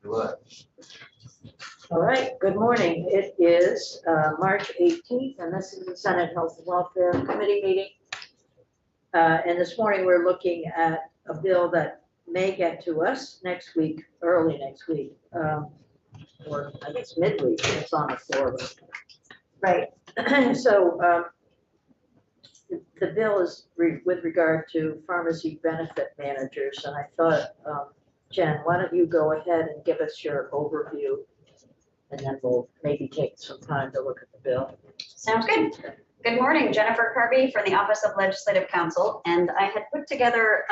All right, good morning. It is March 18th, and this is the Senate Health and Welfare Committee meeting. And this morning, we're looking at a bill that may get to us next week, early next week, or I guess midweek, it's on the floor. Right. So the bill is with regard to pharmacy benefit managers, and I thought, Jen, why don't you go ahead and give us your overview, and then we'll maybe take some time to look at the bill. Sounds good. Good morning, Jennifer Kirby from the Office of Legislative Counsel, and I had put together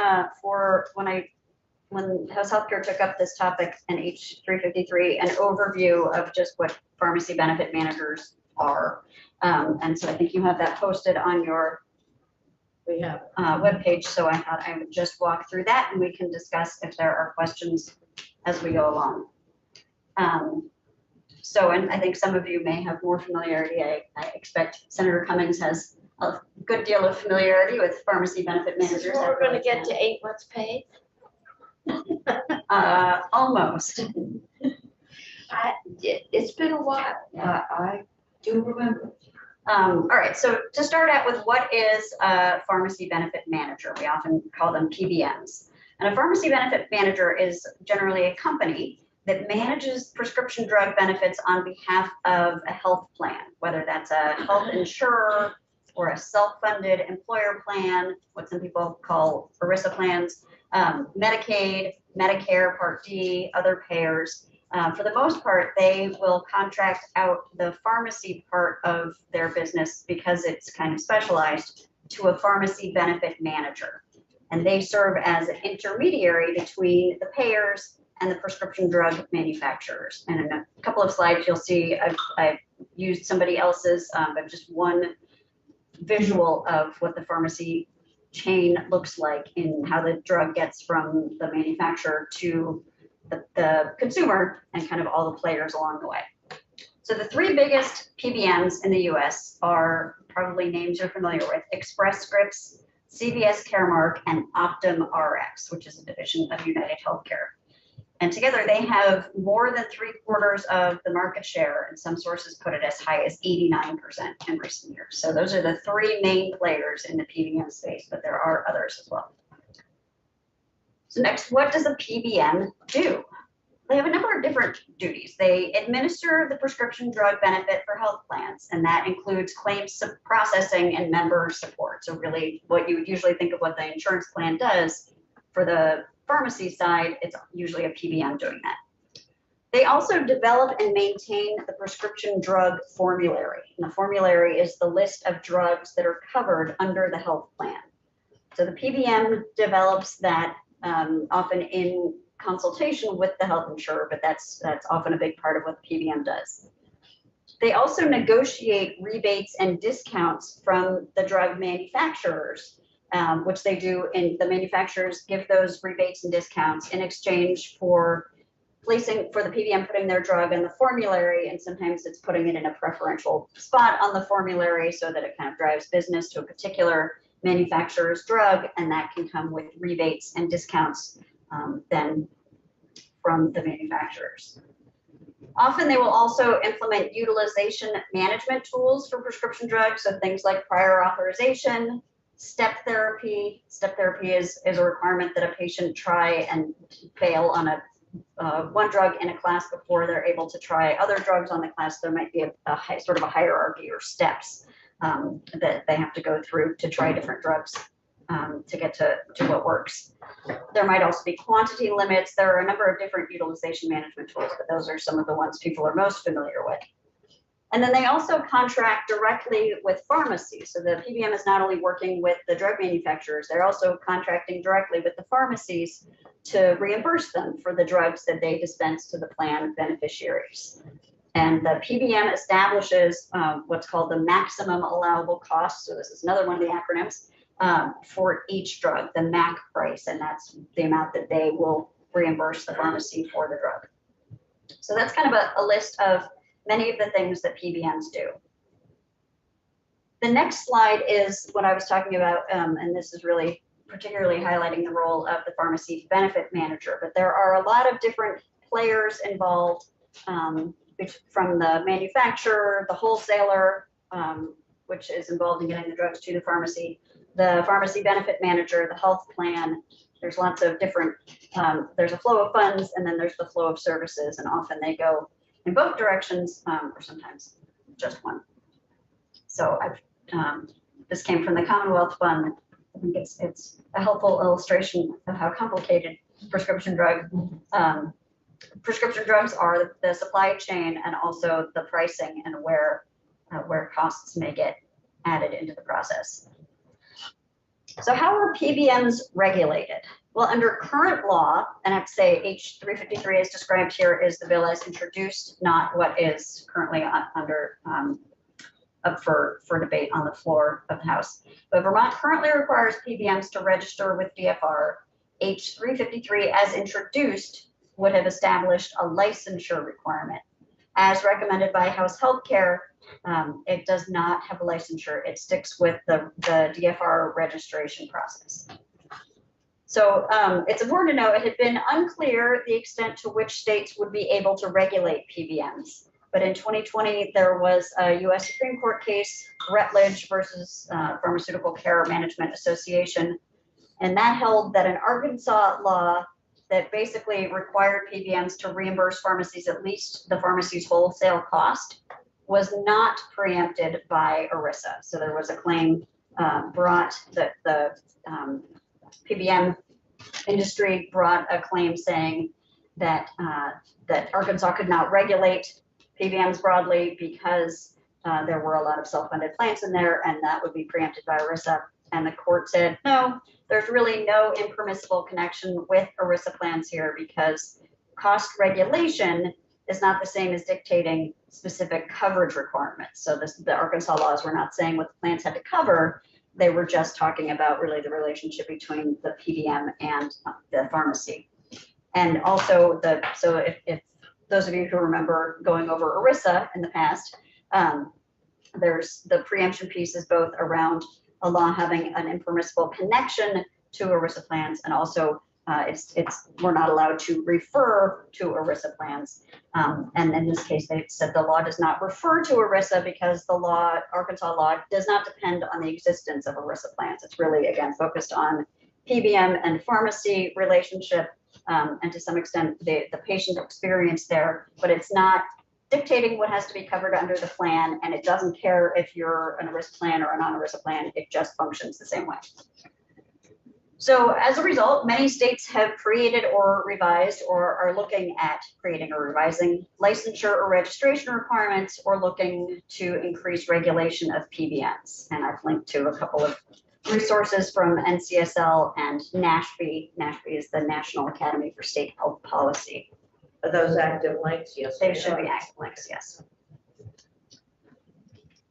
for when House Healthcare took up this topic in H353 an overview of just what pharmacy benefit managers are, and so I think you have that posted on your webpage. So I thought I would just walk through that, and we can discuss if there are questions as we go along. And I think some of you may have more familiarity. I expect Senator Cummings has a good deal of familiarity with pharmacy benefit managers. So we're going to get to 8 months paid? Almost. It's been a while. I do remember. All right, so to start out with, what is a pharmacy benefit manager? We often call them PBMs. And a pharmacy benefit manager is generally a company that manages prescription drug benefits on behalf of a health plan, whether that's a health insurer or a self-funded employer plan, what some people call ERISA plans, Medicaid, Medicare, Part D, other payers. For the most part, they will contract out the pharmacy part of their business because it's kind of specialized to a pharmacy benefit manager. And they serve as an intermediary between the payers and the prescription drug manufacturers. And in a couple of slides, you'll see I've used somebody else's, but just one visual of what the pharmacy chain looks like in how the drug gets from the manufacturer to the consumer and kind of all the players along the way. So the 3 biggest PBMs in the US are probably names you're familiar with: Express Scripts, CVS Caremark, and Optum Rx, which is a division of United Healthcare. And together they have more than 3/4 of the market share, and some sources put it as high as 89% in recent years. So those are the 3 main players in the PBM space, but there are others as well. So next, what does a PBM do? They have a number of different duties. They administer the prescription drug benefit for health plans, and that includes claims processing and member support. So really what you would usually think of what the insurance plan does, for the pharmacy side, it's usually a PBM doing that. They also develop and maintain the prescription drug formulary. And the formulary is the list of drugs that are covered under the health plan. So the PBM develops that often in consultation with the health insurer, but that's often a big part of what the PBM does. They also negotiate rebates and discounts from the drug manufacturers, which they do, and the manufacturers give those rebates and discounts in exchange for the PBM putting their drug in the formulary, and sometimes it's putting it in a preferential spot on the formulary so that it kind of drives business to a particular manufacturer's drug, and that can come with rebates and discounts then from the manufacturers. Often they will also implement utilization management tools for prescription drugs, so things like prior authorization, step therapy. Step therapy is a requirement that a patient try and fail on one drug in a class before they're able to try other drugs on the class. There might be a sort of a hierarchy or steps that they have to go through to try different drugs to get to what works. There might also be quantity limits. There are a number of different utilization management tools, but those are some of the ones people are most familiar with. And then they also contract directly with pharmacies. So the PBM is not only working with the drug manufacturers, they're also contracting directly with the pharmacies to reimburse them for the drugs that they dispense to the plan beneficiaries. And the PBM establishes what's called the maximum allowable cost. So this is another one of the acronyms for each drug, the MAC price, and that's the amount that they will reimburse the pharmacy for the drug. So that's kind of a list of many of the things that PBMs do. The next slide is what I was talking about, and this is really particularly highlighting the role of the pharmacy benefit manager, but there are a lot of different players involved, from the manufacturer, the wholesaler, which is involved in getting the drugs to the pharmacy, the pharmacy benefit manager, the health plan. There's lots of different, there's a flow of funds, and then there's the flow of services, and often they go in both directions, or sometimes just one. So this came from the Commonwealth Fund. I think it's a helpful illustration of how complicated prescription drugs are, the supply chain, and also the pricing, and where costs may get added into the process. So how are PBMs regulated? Well, under current law, and I have to say H353 as described here is the bill as introduced, not what is currently under up for debate on the floor of the House. But Vermont currently requires PBMs to register with DFR. H353 as introduced would have established a licensure requirement. As recommended by House Healthcare, it does not have a licensure. It sticks with the DFR registration process. So it's important to know it had been unclear the extent to which states would be able to regulate PBMs. But in 2020, there was a US Supreme Court case, Rutledge versus Pharmaceutical Care Management Association. And that held that an Arkansas law that basically required PBMs to reimburse pharmacies at least the pharmacy's wholesale cost was not preempted by ERISA. So there was a claim brought that the PBM industry brought a claim saying that that Arkansas could not regulate PBMs broadly because there were a lot of self-funded plans in there, and that would be preempted by ERISA. And the court said, no, there's really no impermissible connection with ERISA plans here, because cost regulation is not the same as dictating specific coverage requirements. So the Arkansas laws were not saying what the plans had to cover. They were just talking about really the relationship between the PBM and the pharmacy. And also, so if those of you who remember going over ERISA in the past, there's the preemption piece is both around a law having an impermissible connection to ERISA plans, and also we're not allowed to refer to ERISA plans. And in this case, they said the law does not refer to ERISA because the law, Arkansas law, does not depend on the existence of ERISA plans. It's really, again, focused on PBM and pharmacy relationship, and to some extent the patient experience there, but it's not dictating what has to be covered under the plan, and it doesn't care if you're an ERISA plan or a non-ERISA plan. It just functions the same way. So as a result, many states have created or revised or are looking at creating or revising licensure or registration requirements, or looking to increase regulation of PBMs. And I've linked to a couple of resources from NCSL and NASHP. NASHP is the National Academy for State Health Policy. Are those active links? Yes. They should be active links, yes.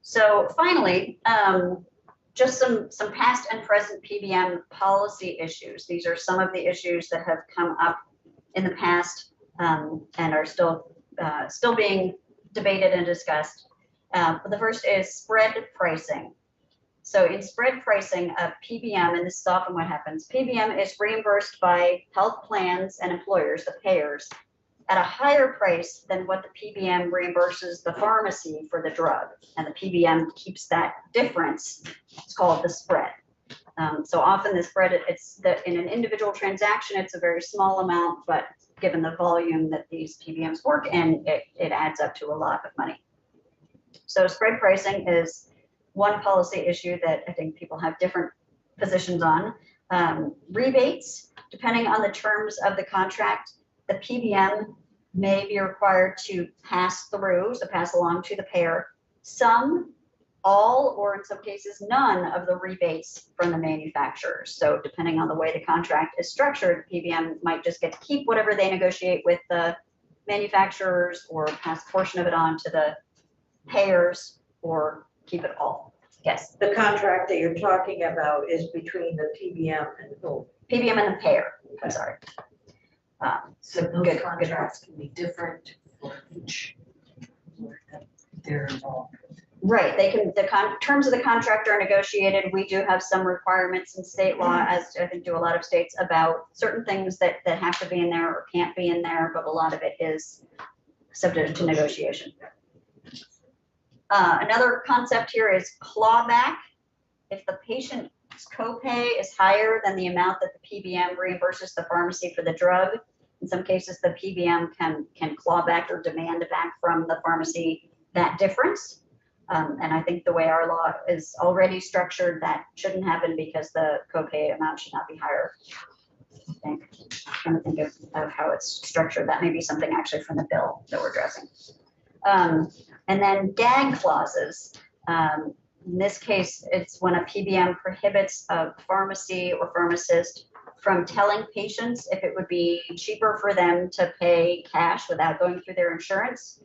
So finally, just some past and present PBM policy issues. These are some of the issues that have come up in the past and are still being debated and discussed. But the first is spread pricing. So in spread pricing of PBM, and this is often what happens, PBM is reimbursed by health plans and employers, the payers, at a higher price than what the PBM reimburses the pharmacy for the drug. And the PBM keeps that difference. It's called the spread. So often the spread, in an individual transaction, it's a very small amount, but given the volume that these PBMs work in, it adds up to a lot of money. So spread pricing is one policy issue that I think people have different positions on. Rebates, depending on the terms of the contract, the PBM may be required to pass along to the payer some, all, or in some cases none of the rebates from the manufacturers. So depending on the way the contract is structured, PBM might just get to keep whatever they negotiate with the manufacturers, or pass a portion of it on to the payers, or keep it all. Yes. The contract that you're talking about is between the PBM and who? PBM and the payer. I'm sorry. So those contracts can be different for each where they're involved. Right, they can, terms of the contract are negotiated. We do have some requirements in state law, as I think do a lot of states, about certain things that have to be in there or can't be in there, but a lot of it is subject to negotiation. Another concept here is clawback. If the patient's copay is higher than the amount that the PBM reimburses the pharmacy for the drug, in some cases the PBM can claw back or demand back from the pharmacy that difference. And I think the way our law is already structured, that shouldn't happen because the copay amount should not be higher. I think, I'm trying to think of how it's structured. That may be something actually from the bill that we're addressing. And then gag clauses. In this case, it's when a PBM prohibits a pharmacy or pharmacist from telling patients if it would be cheaper for them to pay cash without going through their insurance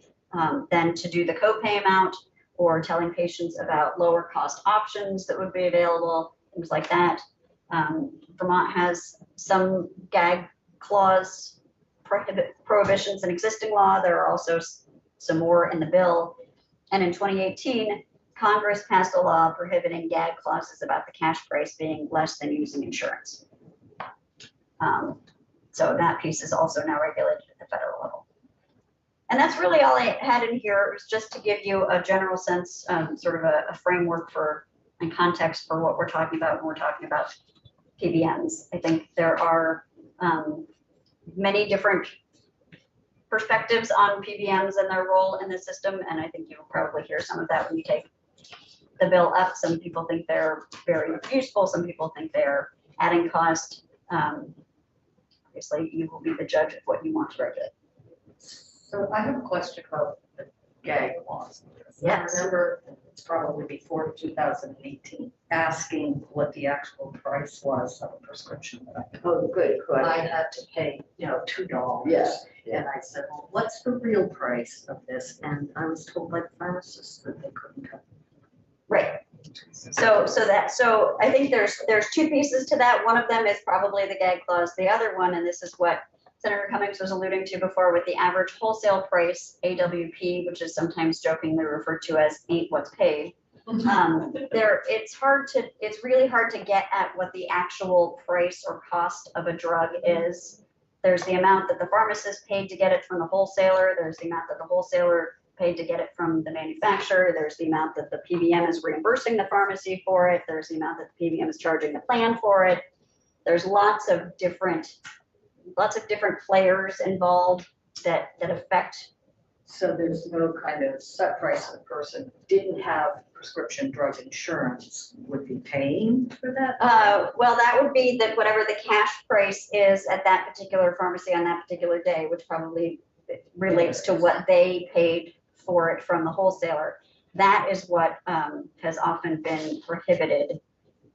than to do the copay amount, or telling patients about lower cost options that would be available, things like that. Vermont has some gag clause prohibitions in existing law. There are also some more in the bill. And in 2018, Congress passed a law prohibiting gag clauses about the cash price being less than using insurance. So that piece is also now regulated at the federal level. And that's really all I had in here. It was just to give you a general sense, sort of a framework for and context for what we're talking about when we're talking about PBMs. I think there are many different perspectives on PBMs and their role in the system, and I think you'll probably hear some of that when you take the bill up. Some people think they're very useful. Some people think they're adding cost. Obviously, you will be the judge of what you want to regulate. So I have a question about the gag clause. Yes. I remember it's probably before 2018, asking what the actual price was of a prescription that Oh, good I question. had to pay, $2. Yes. And I said, well, what's the real price of this? And I was told by the pharmacist that they couldn't tell. Right. So I think there's two pieces to that. One of them is probably the gag clause. The other one, and this is what Senator Cummings was alluding to before, with the average wholesale price, AWP, which is sometimes jokingly referred to as ain't what's paid. It's really hard to get at what the actual price or cost of a drug is. There's the amount that the pharmacist paid to get it from the wholesaler. There's the amount that the wholesaler paid to get it from the manufacturer. There's the amount that the PBM is reimbursing the pharmacy for it. There's the amount that the PBM is charging the plan for it. There's lots of different players involved that affect. So there's no kind of set price the person didn't have prescription drug insurance would be paying for that? Well, that would be that whatever the cash price is at that particular pharmacy on that particular day, which probably relates to what they paid for it from the wholesaler. That is what has often been prohibited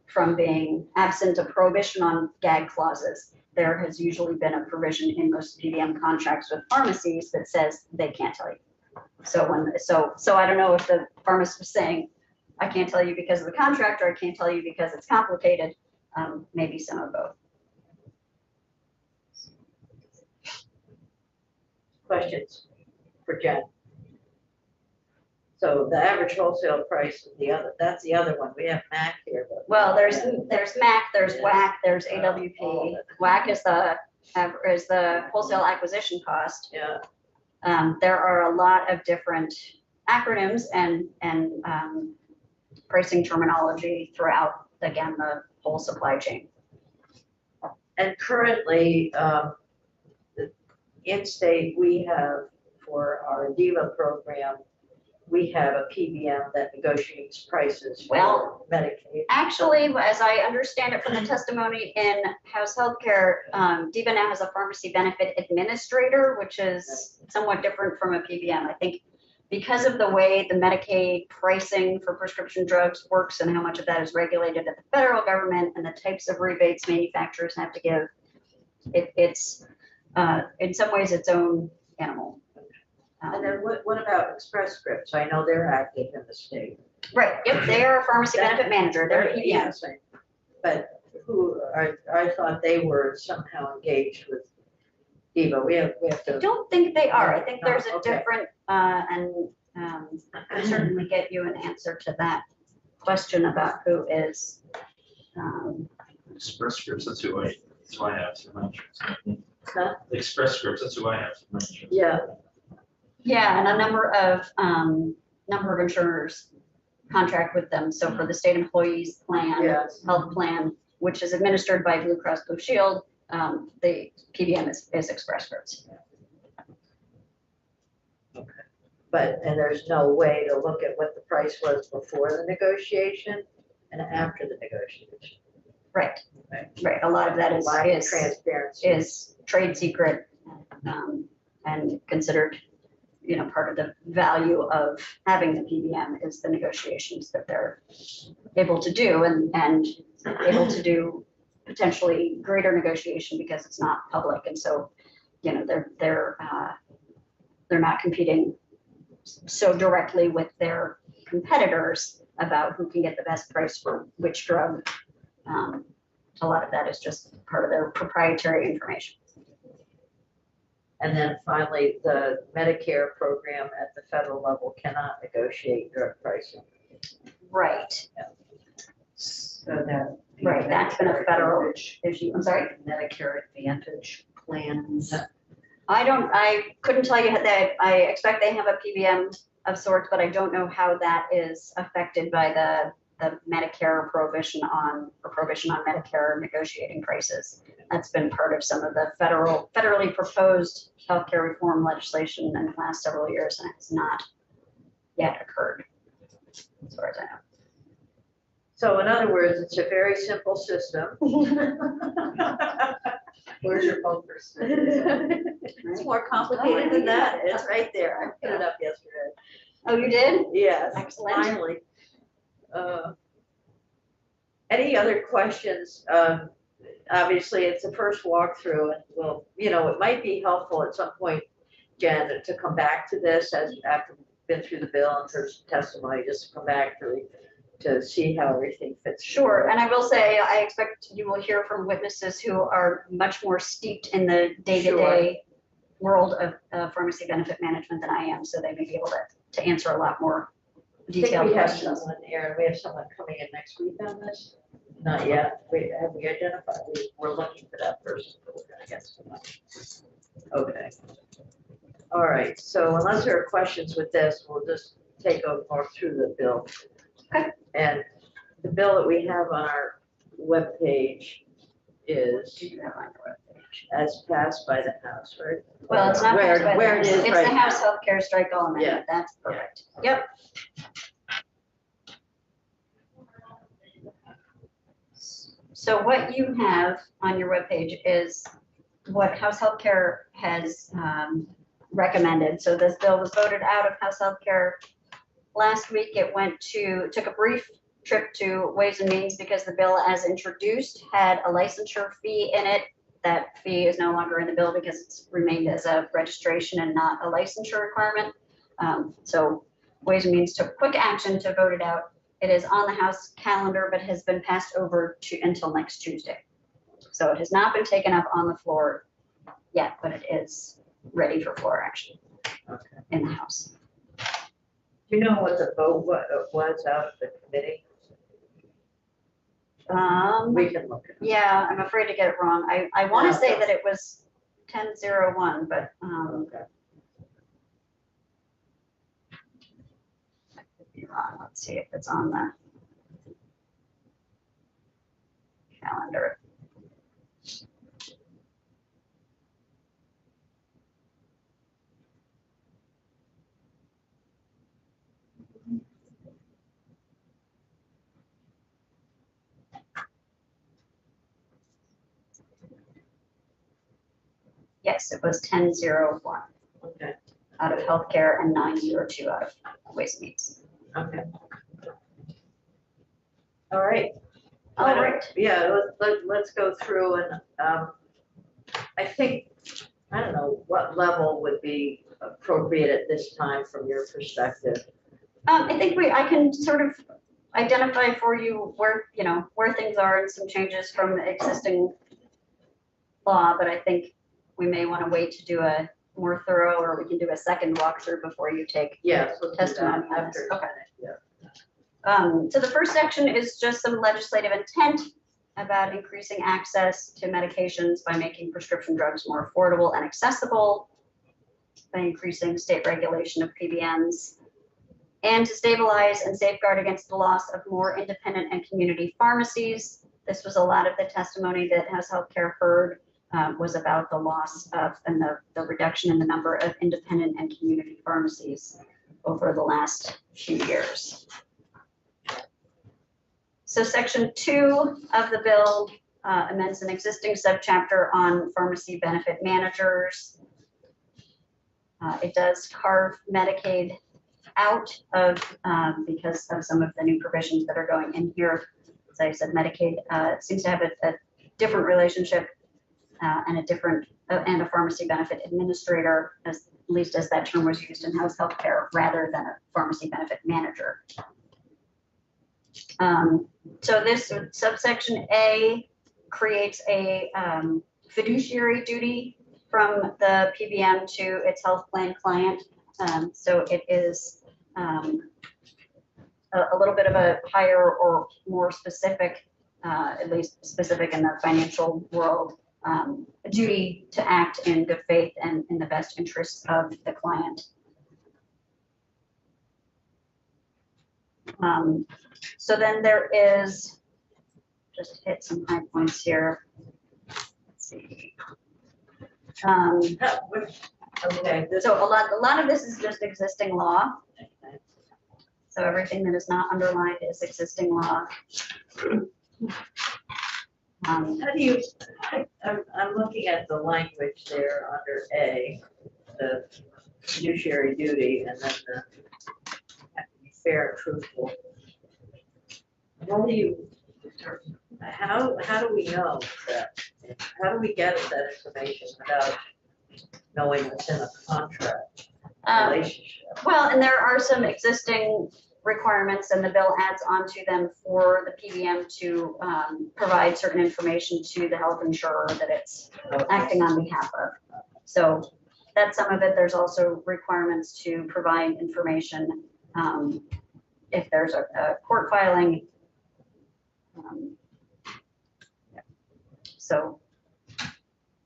from being, absent a prohibition on gag clauses. There has usually been a provision in most PBM contracts with pharmacies that says they can't tell you. So I don't know if the pharmacist was saying, I can't tell you because of the contract, or I can't tell you because it's complicated. Maybe some of both. Questions for Jen? So the average wholesale price is that's the other one. We have MAC here. But Well, there's MAC, there's WAC, there's AWP. WAC is the wholesale acquisition cost. Yeah. There are a lot of different acronyms and pricing terminology throughout, again, the whole supply chain. And currently, in state, we have, for our DEVA program, we have a PBM that negotiates prices for Medicaid. Actually, as I understand it from the testimony in House Healthcare, DEVA now has a pharmacy benefit administrator, which is somewhat different from a PBM. I think because of the way the Medicaid pricing for prescription drugs works and how much of that is regulated at the federal government and the types of rebates manufacturers have to give, it's in some ways its own animal. And then what about Express Scripts? I know they're active in the state. Right, yep, they are a pharmacy benefit manager, they're PBM. Yes, but I thought they were somehow engaged with DEVA. We have I to. don't think they are. I think No, there's a okay. different, and certainly get you an answer to that question about who is. Express Scripts, that's who I have through my insurance company. Huh? Express Scripts, that's who I have through my insurance. Yeah, Yeah, and a number of insurers contract with them. So for the state employees plan, yes. health plan, which is administered by Blue Cross Blue Shield, the PBM is Express Scripts. But, and there's no way to look at what the price was before the negotiation and after the negotiation. Right, Right. right. A lot of that Lack of is transparency. is trade secret, and considered, part of the value of having the PBM is the negotiations that they're able to do and able to do potentially greater negotiation because it's not public. And so, they're not competing so directly with their competitors about who can get the best price for which drug. A lot of that is just part of their proprietary information. And then finally, the Medicare program at the federal level cannot negotiate drug pricing. Right, So that. the Right, that's been a Medicare federal Advantage- issue. I'm sorry. Medicare Advantage plans. I couldn't tell you that. I expect they have a PBM of sorts, but I don't know how that is affected by the Medicare prohibition on Medicare negotiating prices. That's been part of some of the federally proposed healthcare reform legislation in the last several years, and it has not yet occurred, as far as I know. So in other words, it's a very simple system. Where's your poker stick? It's more complicated than that. It's right there. I put it up yesterday. Oh, you did? Yes, Excellent. finally. Any other questions? Obviously, it's the first walkthrough, and well, it might be helpful at some point, Jen, to come back to this after we've been through the bill and heard some testimony, just to come back to see how everything fits. Sure, and I will say, I expect you will hear from witnesses who are much more steeped in the day-to-day world of pharmacy benefit management than I am, so they may be able to answer a lot more I think detailed we have questions. someone, Aaron, we have someone coming in next week on this? Not yet. Have we identified? We're looking for that person, but we're gonna get someone. Okay. All right, so unless there are questions with this, we'll just take a walk through the bill. Okay. And the bill that we have on our webpage is as passed by the House, right? Well, it's not passed by Where it the- is It's right the House now. Healthcare Strike All Amendment. Yeah. That's perfect. Yep. So what you have on your webpage is what House Healthcare has recommended. So this bill was voted out of House Healthcare last week. It took a brief trip to Ways and Means because the bill as introduced had a licensure fee in it. That fee is no longer in the bill because it's remained as a registration and not a licensure requirement. So Ways and Means took quick action to vote it out. It is on the House calendar, but has been passed over until next Tuesday. So it has not been taken up on the floor yet, but it is ready for floor action in the House. Do you know what the vote was out of the committee? We can look at it. Yeah, I'm afraid to get it wrong. I want to say that it was 10-01, but Okay. I could be wrong. Let's see if it's on the calendar. Yes, it was 10-01 Okay, out of healthcare and 9-02 out of Ways and Means. okay. All right. All right. Yeah, let's go through and, I think, I don't know, what level would be appropriate at this time from your perspective? I think I can sort of identify for you where things are and some changes from the existing law, but I think we may want to wait to do a more thorough, or we can do a second walkthrough before you take Yes. let's do that testimony on this. after. Okay. Yeah. So the first section is just some legislative intent about increasing access to medications by making prescription drugs more affordable and accessible, by increasing state regulation of PBMs, and to stabilize and safeguard against the loss of more independent and community pharmacies. This was a lot of the testimony that House Healthcare heard was about the loss of and the reduction in the number of independent and community pharmacies over the last few years. So section 2 of the bill amends an existing subchapter on pharmacy benefit managers. It does carve Medicaid out of because of some of the new provisions that are going in here. As I said, Medicaid seems to have a different relationship and a different and a pharmacy benefit administrator, at least as that term was used in House Healthcare, rather than a pharmacy benefit manager. So this subsection A creates a fiduciary duty from the PBM to its health plan client. So it is a little bit of a higher or more specific, at least specific in the financial world, a duty to act in good faith and in the best interests of the client. So then there is, just hit some high points here. Let's see. Okay, this, So a lot of this is just existing law. So everything that is not underlined is existing law. how do you, I'm looking at the language there under A, the fiduciary duty, and then the have to be fair and truthful. How do you, how do we know that, how do we get at that information without knowing what's in a contract relationship? Well, and there are some existing requirements, and the bill adds onto them for the PBM to provide certain information to the health insurer that it's acting on behalf of. So that's some of it. There's also requirements to provide information if there's a court filing. So,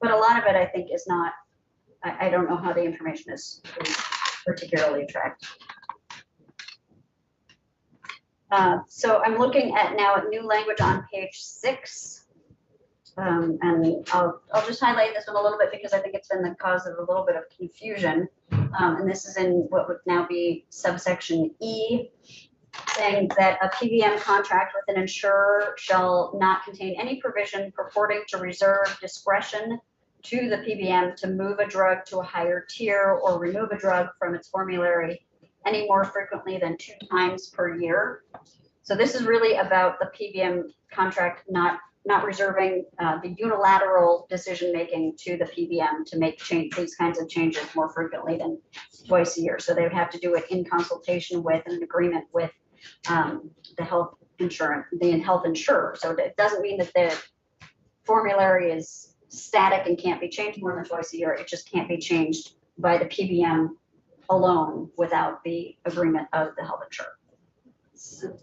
but a lot of it I think is not, I don't know how the information is particularly tracked. So I'm looking at now at new language on page 6. And I'll just highlight this one a little bit because I think it's been the cause of a little bit of confusion. And this is in what would now be subsection E, saying that a PBM contract with an insurer shall not contain any provision purporting to reserve discretion to the PBM to move a drug to a higher tier or remove a drug from its formulary any more frequently than 2 times per year. So this is really about the PBM contract not reserving the unilateral decision-making to the PBM to make these kinds of changes more frequently than twice a year. So they would have to do it in consultation with an agreement with the health insurer. So it doesn't mean that the formulary is static and can't be changed more than twice a year. It just can't be changed by the PBM alone without the agreement of the health insurer. So,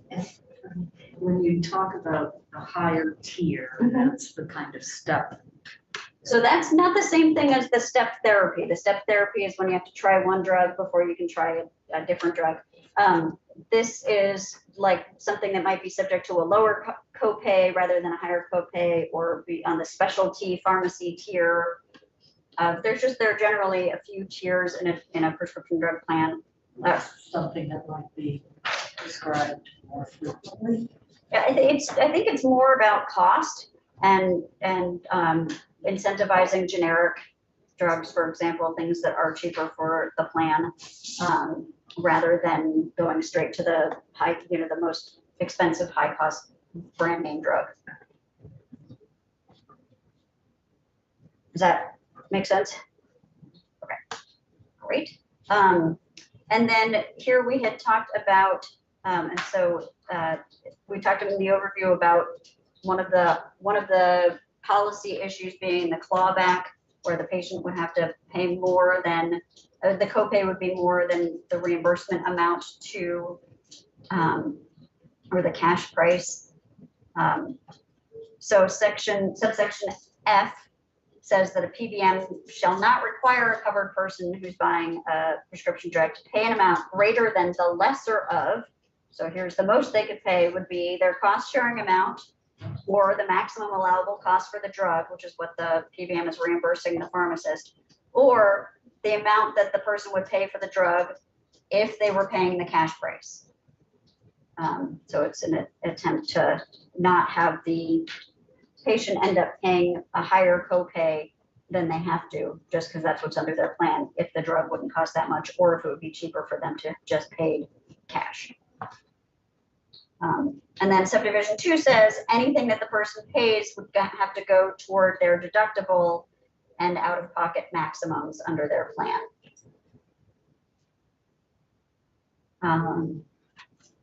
when you talk about a higher tier, that's the kind of step. So that's not the same thing as the step therapy. The step therapy is when you have to try one drug before you can try a different drug. This is like something that might be subject to a lower copay rather than a higher copay, or be on the specialty pharmacy tier. There are generally a few tiers in a prescription drug plan. That's something that might be described more frequently. Yeah, I think it's more about cost and incentivizing generic drugs, for example, things that are cheaper for the plan, rather than going straight to the the most expensive, high cost brand name drug. Does that make sense? Okay, great. And then here we had talked about, and so we talked in the overview about one of the policy issues being the clawback where the patient would have to pay more than, the copay would be more than the reimbursement amount to, or the cash price. So subsection F says that a PBM shall not require a covered person who's buying a prescription drug to pay an amount greater than the lesser of, so here's the most they could pay would be their cost sharing amount or the maximum allowable cost for the drug, which is what the PBM is reimbursing the pharmacist, or the amount that the person would pay for the drug if they were paying the cash price. So it's an attempt to not have the patient end up paying a higher copay than they have to, just because that's what's under their plan, if the drug wouldn't cost that much, or if it would be cheaper for them to just pay cash. And then subdivision 2 says anything that the person pays would have to go toward their deductible and out-of-pocket maximums under their plan.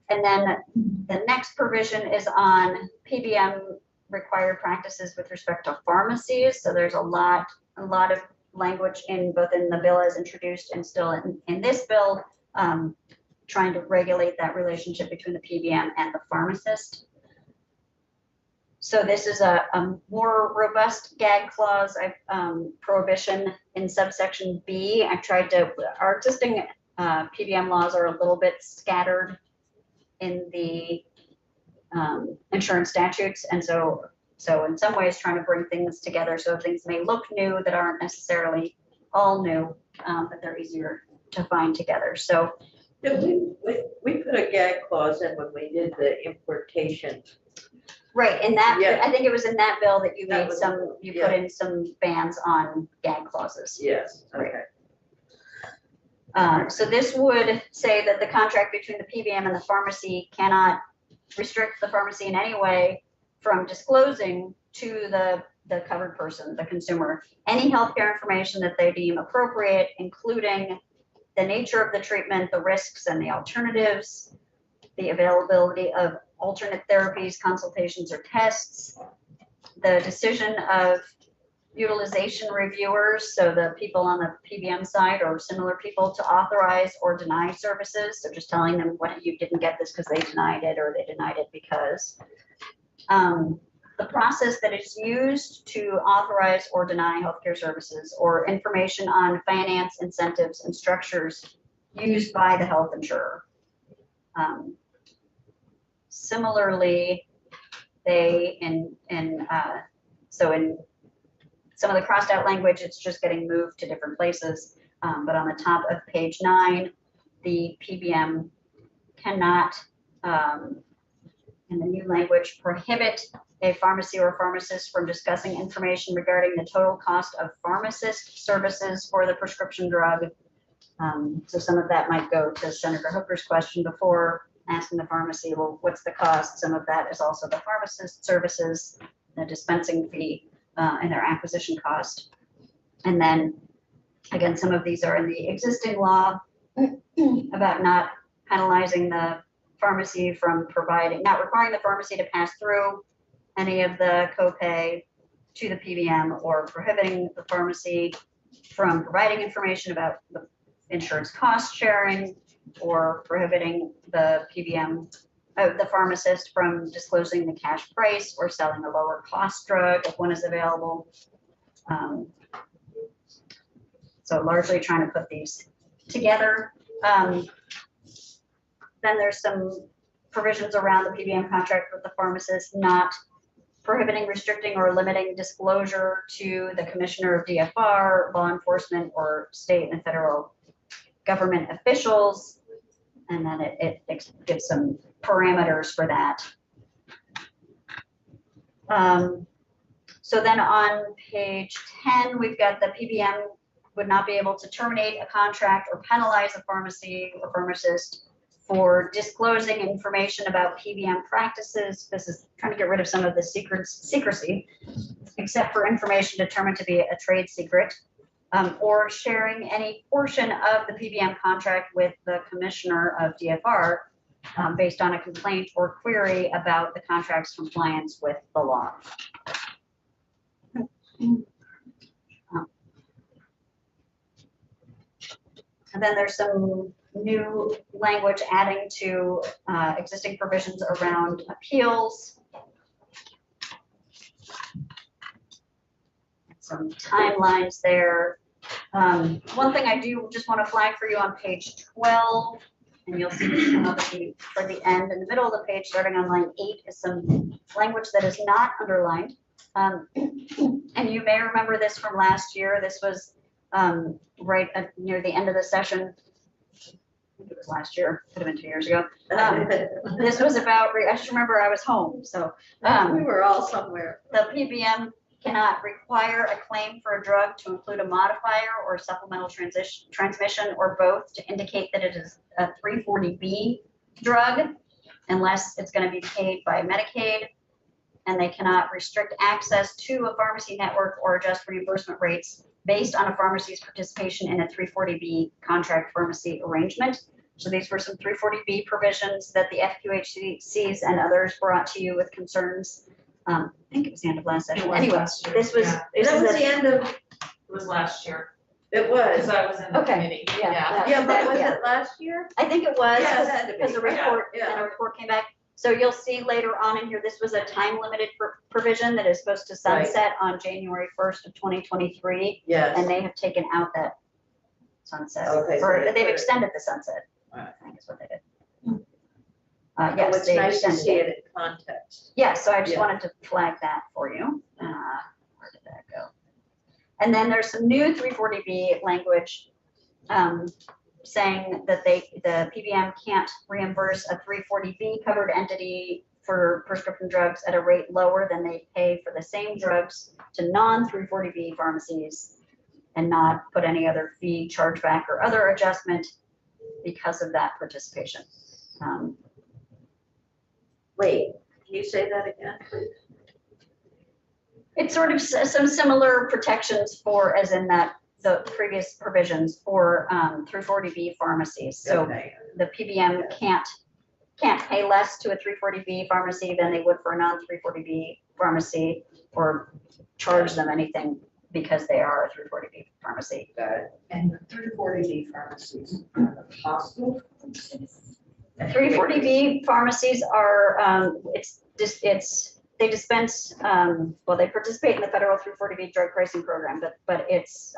And then the next provision is on PBM required practices with respect to pharmacies. So there's a lot of language in both in the bill as introduced and still in this bill, trying to regulate that relationship between the PBM and the pharmacist. So this is a more robust gag clause prohibition in subsection B. I tried to, our existing PBM laws are a little bit scattered in the insurance statutes, and so in some ways trying to bring things together so things may look new that aren't necessarily all new, but they're easier to find together. So we put a gag clause in when we did the importation. right, in that, Yeah. I think it was in that bill that you That made was- some, you yeah. put in some bans on gag clauses. Yes, okay. So this would say that the contract between the PBM and the pharmacy cannot restrict the pharmacy in any way from disclosing to the covered person, the consumer, any healthcare information that they deem appropriate, including the nature of the treatment, the risks and the alternatives, the availability of alternate therapies, consultations, or tests, the decision of utilization reviewers, so the people on the PBM side or similar people, to authorize or deny services. So just telling them what you didn't get this because they denied it, or they denied it because. The process that is used to authorize or deny healthcare services, or information on finance, incentives, and structures used by the health insurer. Similarly, they in some of the crossed out language, it's just getting moved to different places. But on the top of page 9, the PBM cannot, in the new language, prohibit a pharmacy or pharmacist from discussing information regarding the total cost of pharmacist services for the prescription drug. So some of that might go to Senator Hooker's question before, asking the pharmacy, well, what's the cost? Some of that is also the pharmacist services, the dispensing fee, and their acquisition cost. And then again, some of these are in the existing law about not penalizing the pharmacy from providing, not requiring the pharmacy to pass through any of the copay to the PBM, or prohibiting the pharmacy from providing information about the insurance cost sharing, or prohibiting the PBM, the pharmacist from disclosing the cash price or selling a lower cost drug if one is available. So largely trying to put these together. Then there's some provisions around the PBM contract with the pharmacist, not prohibiting, restricting, or limiting disclosure to the commissioner of DFR, law enforcement, or state and federal government officials. And then it gives some parameters for that. So then on page 10, we've got the PBM would not be able to terminate a contract or penalize a pharmacy or pharmacist for disclosing information about PBM practices. This is trying to get rid of some of the secrecy, except for information determined to be a trade secret, or sharing any portion of the PBM contract with the commissioner of DFR based on a complaint or query about the contract's compliance with the law. And then there's some new language adding to existing provisions around appeals. Some timelines there. One thing I do just want to flag for you on page 12, and you'll see this come up for the end. In the middle of the page, starting on line 8, is some language that is not underlined. And you may remember this from last year. This was right near the end of the session. I think it was last year, could have been 2 years ago. This was about, I just remember I was home, so. We were all somewhere. The PBM cannot require a claim for a drug to include a modifier or supplemental transmission or both to indicate that it is a 340B drug unless it's going to be paid by Medicaid. And they cannot restrict access to a pharmacy network or adjust reimbursement rates based on a pharmacy's participation in a 340B contract pharmacy arrangement. So these were some 340B provisions that the FQHCs and others brought to you with concerns. I think it was the end of last session. Anyway, this was, That was the end of, It was last year, it because was. I was in the Okay, committee. yeah. Yeah, but was Yeah. it last year? I think it was, Yeah, it had to be. because the report, Yeah. and a report came back. So you'll see later on in here, this was a time limited provision that is supposed to sunset on January 1st of 2023. Yes. And they have taken out that sunset, Okay, so or they they've put it- extended the sunset. Right. I think is what they did. Oh, Yes, it's they nice to extended see it. it in context. Yeah, so I just Yeah. wanted to flag that for you. Where did that go? And then there's some new 340B language saying that the PBM can't reimburse a 340B covered entity for prescription drugs at a rate lower than they pay for the same drugs to non-340B pharmacies and not put any other fee, chargeback, or other adjustment because of that participation. Wait, can you say that again, please? It's sort of some similar protections for, as in that, the previous provisions for 340B pharmacies. So Okay. the PBM can't pay less to a 340B pharmacy than they would for a non-340B pharmacy or charge them anything because they are a 340B pharmacy. Got it. And the 340B pharmacies are the hospital. 340B pharmacies are, they dispense, well, they participate in the federal 340B drug pricing program, but it's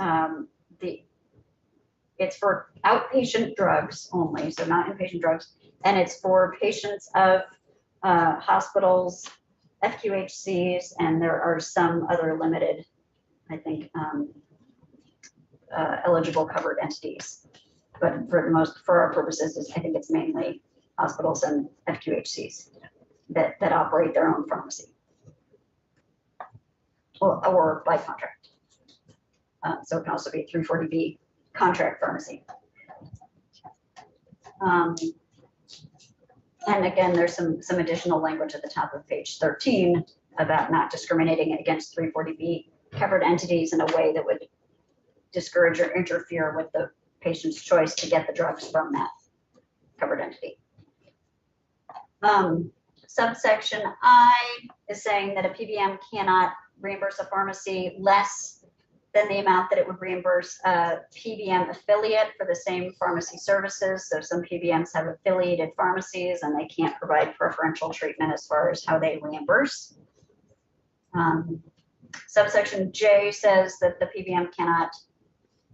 for outpatient drugs only, so not inpatient drugs. And it's for patients of hospitals, FQHCs, and there are some other limited, I think, eligible covered entities. But for our purposes, I think it's mainly hospitals and FQHCs that operate their own pharmacy or by contract. So it can also be 340B contract pharmacy. And again, there's some additional language at the top of page 13 about not discriminating against 340B covered entities in a way that would discourage or interfere with the patient's choice to get the drugs from that covered entity. Subsection I is saying that a PBM cannot reimburse a pharmacy less than the amount that it would reimburse a PBM affiliate for the same pharmacy services. So some PBMs have affiliated pharmacies and they can't provide preferential treatment as far as how they reimburse. Subsection J says that the PBM cannot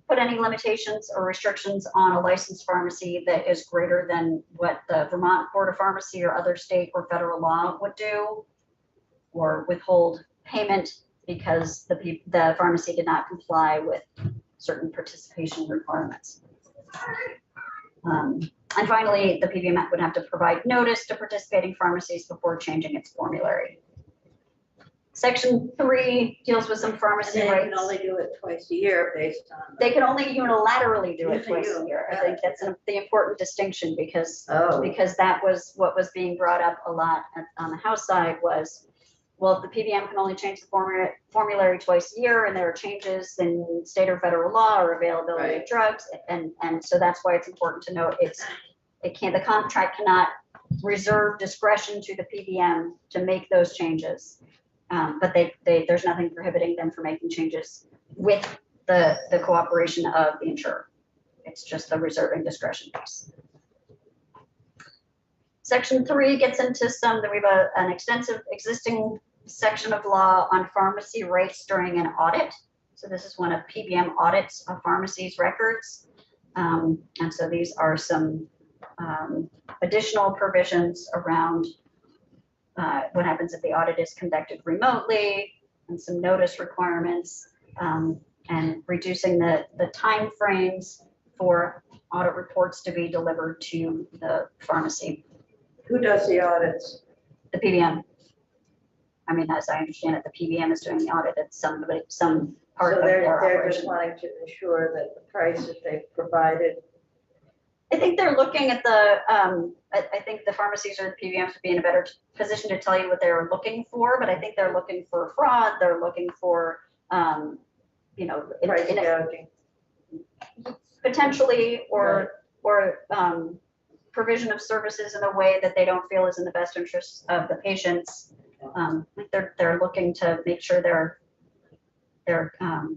put any limitations or restrictions on a licensed pharmacy that is greater than what the Vermont Board of Pharmacy or other state or federal law would do, or withhold payment because the pharmacy did not comply with certain participation requirements. And finally, the PBM would have to provide notice to participating pharmacies before changing its formulary. Section 3 deals with some pharmacy And they rights. can only do it twice a year based on. They can only unilaterally do it Yes, they twice a do. year. I think that's the important distinction because Oh. that was what was being brought up a lot on the House side was, well, if the PBM can only change the formulary twice a year and there are changes in state or federal law or availability of Right. drugs. And so that's why it's important to note the contract cannot reserve discretion to the PBM to make those changes. But there's nothing prohibiting them from making changes with the cooperation of the insurer. it's just the reserving discretion piece. Section 3 gets into some, that we have an extensive existing section of law on pharmacy rates during an audit. So this is one of PBM audits of pharmacies records. And so these are some additional provisions around what happens if the audit is conducted remotely, and some notice requirements, and reducing the time frames for audit reports to be delivered to the pharmacy. Who does the audits? The PBM. I mean, as I understand it, the PBM is doing the audit at some part So of their they're just operation. wanting to ensure that the price that they've provided. I think they're looking at the, I think the pharmacies or the PBMs would be in a better position to tell you what they're looking for, but I think they're looking for fraud, they're looking for, you know, Price gouging. potentially, or provision of services in a way that they don't feel is in the best interest of the patients. They're looking to make sure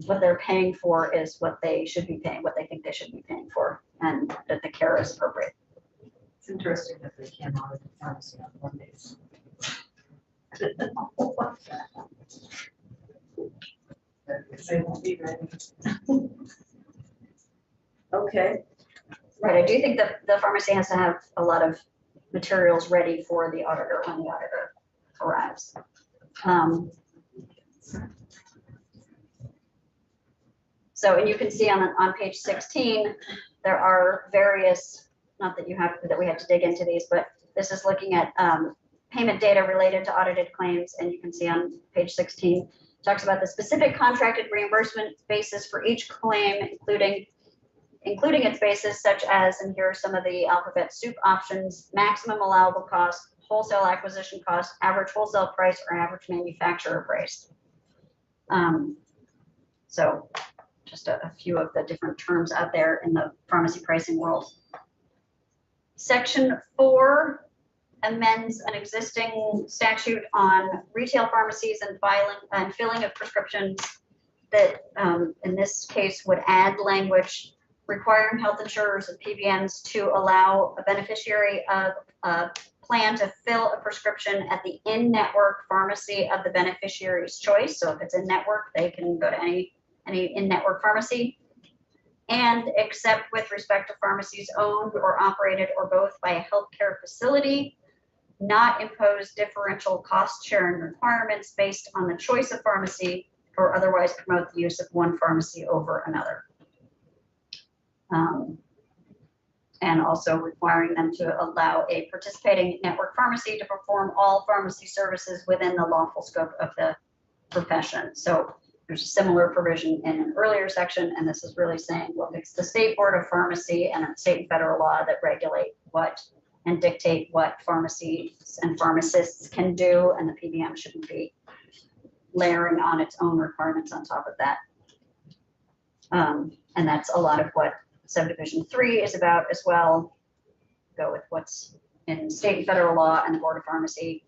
what they're paying for is what they should be paying, what they think they should be paying for, and that the care is appropriate. It's interesting that they can't audit the pharmacy on Mondays. Because they won't be ready. Okay, Right, I do think that the pharmacy has to have a lot of materials ready for the auditor when the auditor arrives. So, and you can see on page 16, there are various, not that we have to dig into these, but this is looking at payment data related to audited claims, and you can see on page 16, talks about the specific contracted reimbursement basis for each claim, including its basis, such as, and here are some of the alphabet soup options: maximum allowable cost, wholesale acquisition cost, average wholesale price, or average manufacturer price. So just a few of the different terms out there in the pharmacy pricing world. Section 4 amends an existing statute on retail pharmacies and filing and filling of prescriptions that in this case would add language requiring health insurers and PBMs to allow a beneficiary of a plan to fill a prescription at the in-network pharmacy of the beneficiary's choice. So if it's in-network, they can go to any in-network pharmacy, and except with respect to pharmacies owned or operated or both by a healthcare facility, not impose differential cost sharing requirements based on the choice of pharmacy or otherwise promote the use of one pharmacy over another. And also requiring them to allow a participating network pharmacy to perform all pharmacy services within the lawful scope of the profession. So there's a similar provision in an earlier section, and this is really saying, look, it's the State Board of Pharmacy and state and federal law that regulate what and dictate what pharmacies and pharmacists can do, and the PBM shouldn't be layering on its own requirements on top of that. And that's a lot of what subdivision 3 is about as well. Go with what's in state and federal law and the Board of Pharmacy.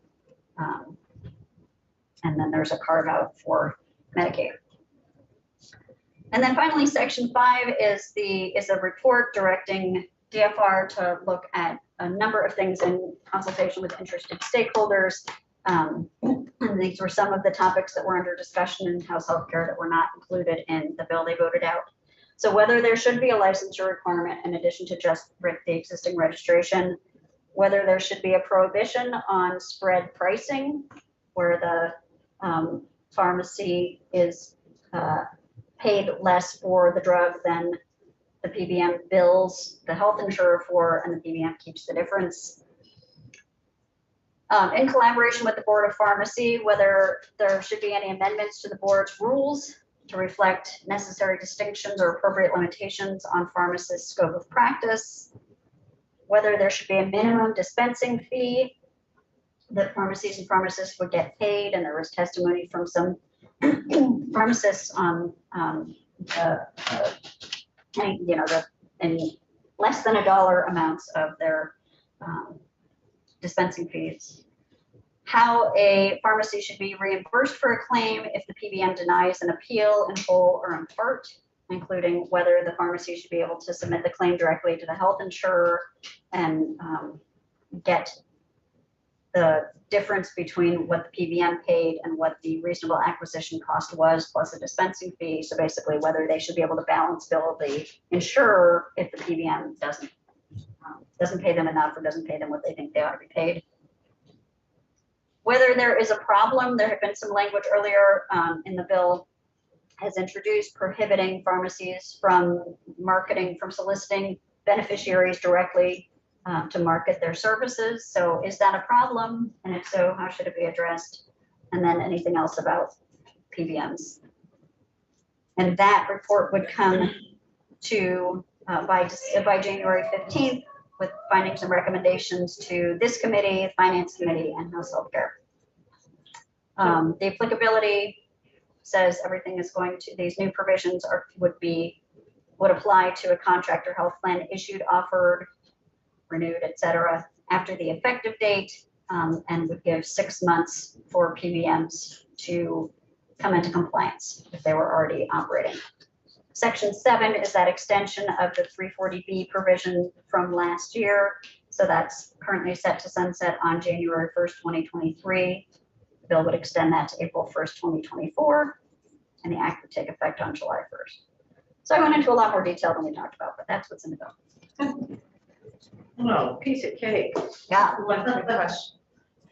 And then there's a carve out for Medicaid. And then finally, section 5 is a report directing DFR to look at a number of things in consultation with interested stakeholders. And these were some of the topics that were under discussion in House Healthcare that were not included in the bill they voted out. So whether there should be a licensure requirement in addition to just the existing registration, whether there should be a prohibition on spread pricing, where the pharmacy is paid less for the drug than the PBM bills the health insurer for, and the PBM keeps the difference. In collaboration with the Board of Pharmacy, whether there should be any amendments to the board's rules to reflect necessary distinctions or appropriate limitations on pharmacists' scope of practice, whether there should be a minimum dispensing fee that pharmacies and pharmacists would get paid, and there was testimony from some pharmacists on in less than $1 amounts of their dispensing fees. How a pharmacy should be reimbursed for a claim if the PBM denies an appeal in whole or in part, including whether the pharmacy should be able to submit the claim directly to the health insurer and get the difference between what the PBM paid and what the reasonable acquisition cost was, plus a dispensing fee. So basically whether they should be able to balance bill the insurer if the PBM doesn't pay them enough or doesn't pay them what they think they ought to be paid. Whether there is a problem, there had been some language earlier in the bill has introduced prohibiting pharmacies from soliciting beneficiaries directly to market their services. So is that a problem? And if so, how should it be addressed? And then anything else about PBMs. And that report would come to by January 15th with findings and recommendations to this committee, Finance Committee, and House Healthcare. The applicability says everything is going to, these new provisions would apply to a contractor health plan issued, offered, renewed, etc. after the effective date, and would give 6 months for PBMs to come into compliance if they were already operating. Section 7 is that extension of the 340B provision from last year. So that's currently set to sunset on January 1st, 2023. The bill would extend that to April 1st, 2024, and the act would take effect on July 1st. So I went into a lot more detail than we talked about, but that's what's in the bill. Oh, piece of cake. Yeah. One quick question.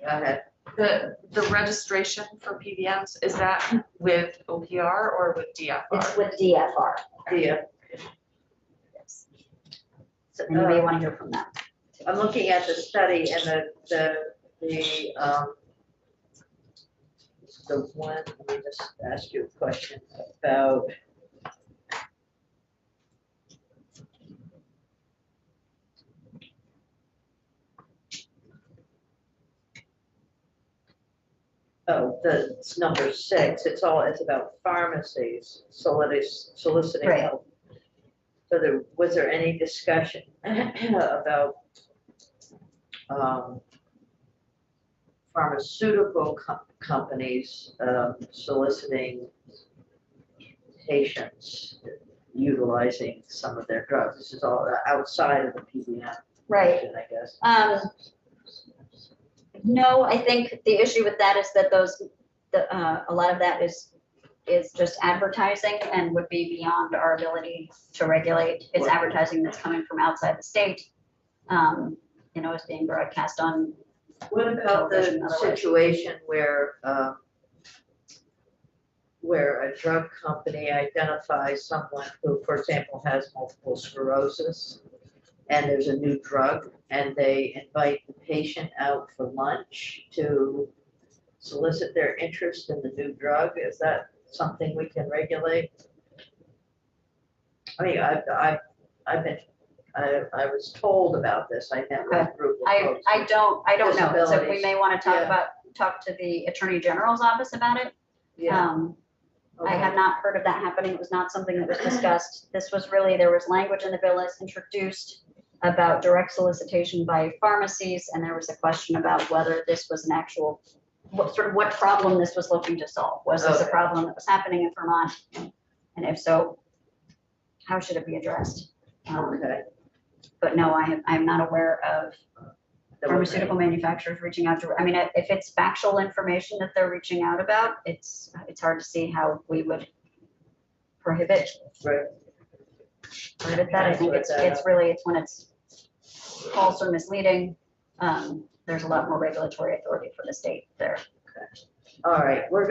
Go ahead. The registration for PBMs, is that with OPR or with DFR? It's with DFR. Yeah. Yes. And you may want to hear from them. I'm looking at the study and the one, let me just ask you a question about it's number 6. It's about pharmacies soliciting Right. help. So was there any discussion about pharmaceutical companies soliciting patients utilizing some of their drugs? This is all outside of the PBM. Right. I guess. No, I think the issue with that is that a lot of that is just advertising and would be beyond our ability to regulate. It's Right. advertising that's coming from outside the state, is being broadcast on. What about the television, otherwise. situation where a drug company identifies someone who, for example, has multiple sclerosis, and there's a new drug, and they invite the patient out for lunch to solicit their interest in the new drug? Is that something we can regulate? I mean, I was told about this. I met with a group of folks. I don't know. So we Disabilities. may want to Yeah. talk to the Attorney General's office about it. Yeah. I have not heard of that happening. It was not something that was discussed. This was really, there was language in the bill that's introduced about direct solicitation by pharmacies, and there was a question about whether this was an actual, what problem this was looking to solve. Was this a Okay. problem that was happening in Vermont? And if so, how should it be addressed? Okay. But no, I'm not aware of pharmaceutical manufacturers reaching out to, I mean, if it's factual information that they're reaching out about, it's hard to see how we would prohibit Right. that. I think it's when it's false or misleading. There's a lot more regulatory authority for the state there. All right, well,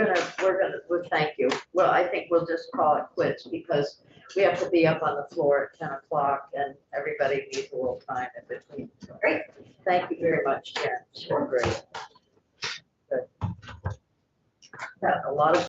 thank you. Well, I think we'll just call it quits because we have to be up on the floor at 10 o'clock and everybody needs a little time in between. Great. Thank you very much, Karen. You're great. Good. Got a lot of